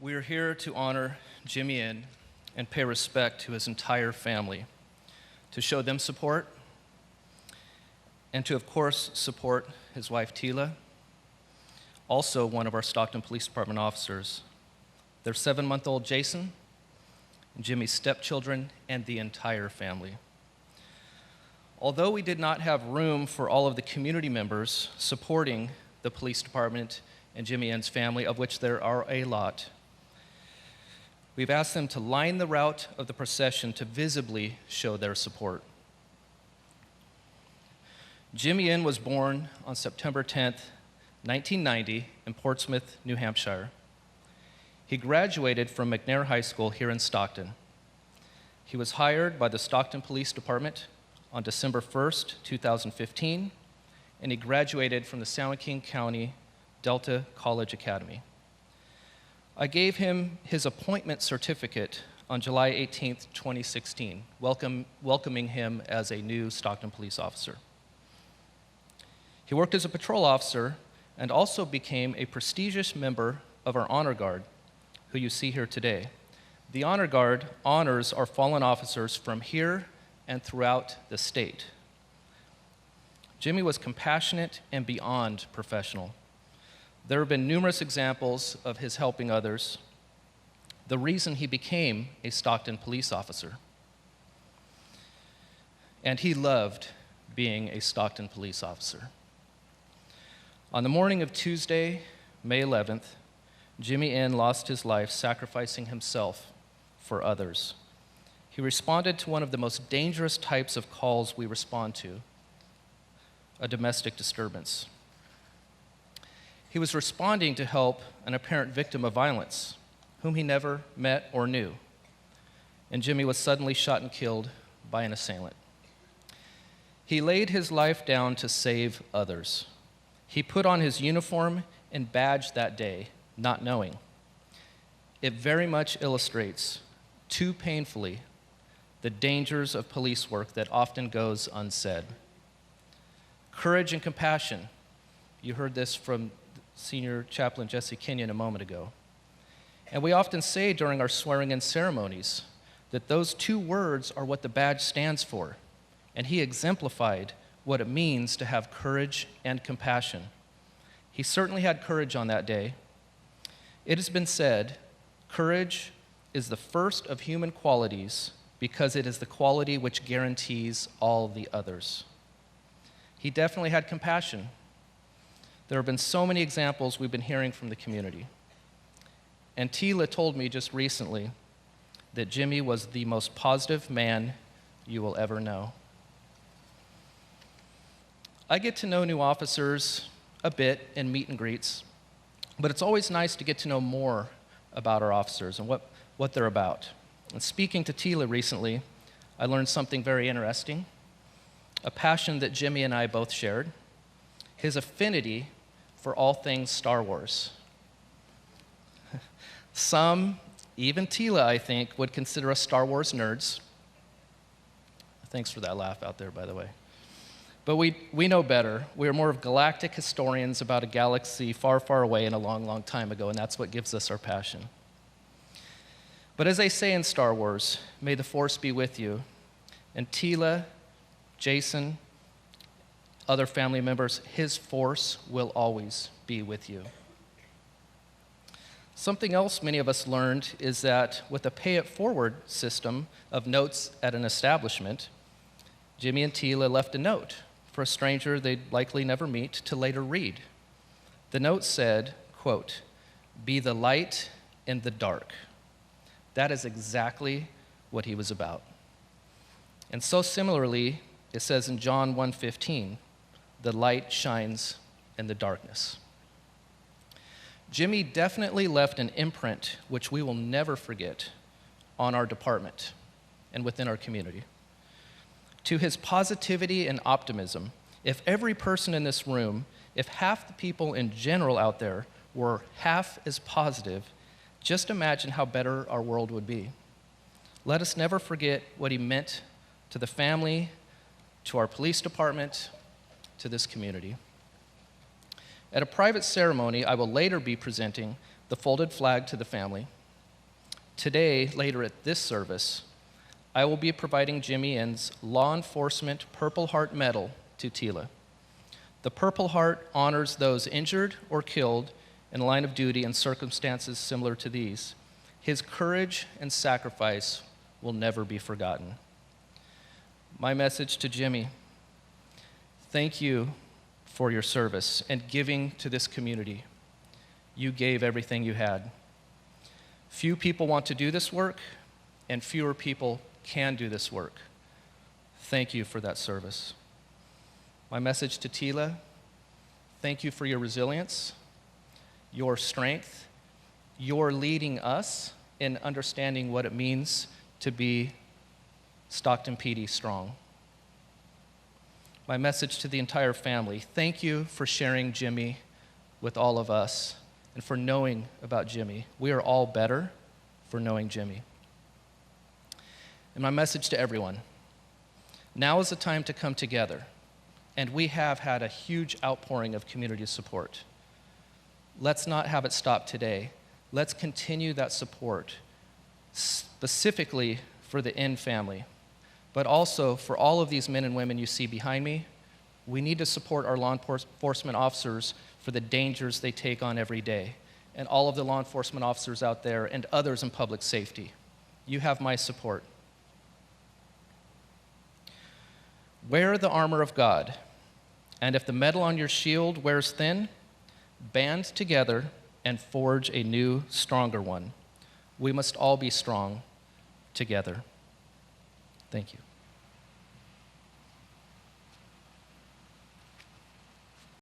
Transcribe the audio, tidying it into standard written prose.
We are here to honor Jimmy and pay respect to his entire family, to show them support, and to, of course, support his wife, Tila, also one of our Stockton Police Department officers, their 7-month-old Jason, and Jimmy's stepchildren, and the entire family. Although we did not have room for all of the community members supporting the police department and Jimmy Ann's family, of which there are a lot, we've asked them to line the route of the procession to visibly show their support. Jimmy Ann was born on September 10th, 1990 in Portsmouth, New Hampshire. He graduated from McNair High School here in Stockton. He was hired by the Stockton Police Department on December 1st, 2015, and he graduated from the San Joaquin County Delta College Academy. I gave him his appointment certificate on July 18th, 2016, welcoming him as a new Stockton police officer. He worked as a patrol officer and also became a prestigious member of our Honor Guard, who you see here today. The Honor Guard honors our fallen officers from here and throughout the state. Jimmy was compassionate and beyond professional. There have been numerous examples of his helping others, the reason he became a Stockton police officer. And he loved being a Stockton police officer. On the morning of Tuesday, May 11th, Jimmy Ann lost his life sacrificing himself for others. He responded to one of the most dangerous types of calls we respond to, a domestic disturbance. He was responding to help an apparent victim of violence, whom he never met or knew, and Jimmy was suddenly shot and killed by an assailant. He laid his life down to save others. He put on his uniform and badge that day, not knowing. It very much illustrates, too painfully, the dangers of police work that often goes unsaid. Courage and compassion. You heard this from Senior Chaplain Jesse Kenyon a moment ago. And we often say during our swearing-in ceremonies that those two words are what the badge stands for, and he exemplified what it means to have courage and compassion. He certainly had courage on that day. It has been said, courage is the first of human qualities because it is the quality which guarantees all the others. He definitely had compassion. There have been so many examples we've been hearing from the community. And Tila told me just recently that Jimmy was the most positive man you will ever know. I get to know new officers a bit in meet and greets, but it's always nice to get to know more about our officers and what they're about. And speaking to Tila recently, I learned something very interesting, a passion that Jimmy and I both shared, his affinity for all things Star Wars. Some, even Tila, I think, would consider us Star Wars nerds. Thanks for that laugh out there, by the way. But we know better. We are more of galactic historians about a galaxy far, far away and a long, long time ago, and that's what gives us our passion. But as they say in Star Wars, may the Force be with you. And Tila, Jason, other family members, his force will always be with you. Something else many of us learned is that with a pay-it-forward system of notes at an establishment, Jimmy and Tila left a note for a stranger they'd likely never meet to later read. The note said, quote, "Be the light in the dark." That is exactly what he was about. And so similarly, it says in John 1:15, "The light shines in the darkness." Jimmy definitely left an imprint which we will never forget on our department and within our community. To his positivity and optimism, if every person in this room, if half the people in general out there were half as positive, just imagine how better our world would be. Let us never forget what he meant to the family, to our police department, to this community. At a private ceremony, I will later be presenting the folded flag to the family, Today, later at this service, I will be providing Jimmy N's Law Enforcement Purple Heart Medal to Tila. The Purple Heart honors those injured or killed in the line of duty in circumstances similar to these. His courage and sacrifice will never be forgotten. My message to Jimmy: thank you for your service and giving to this community. You gave everything you had. Few people want to do this work, and fewer people can do this work. Thank you for that service. My message to Tila: thank you for your resilience, your strength, your leading us in understanding what it means to be Stockton PD strong. My message to the entire family: thank you for sharing Jimmy with all of us and for knowing about Jimmy. We are all better for knowing Jimmy. And my message to everyone: now is the time to come together, and we have had a huge outpouring of community support. Let's not have it stop today. Let's continue that support, specifically for the N family, but also for all of these men and women you see behind me. We need to support our law enforcement officers for the dangers they take on every day, and all of the law enforcement officers out there and others in public safety. You have my support. Wear the armor of God, and if the metal on your shield wears thin, band together and forge a new, stronger one. We must all be strong together. Thank you.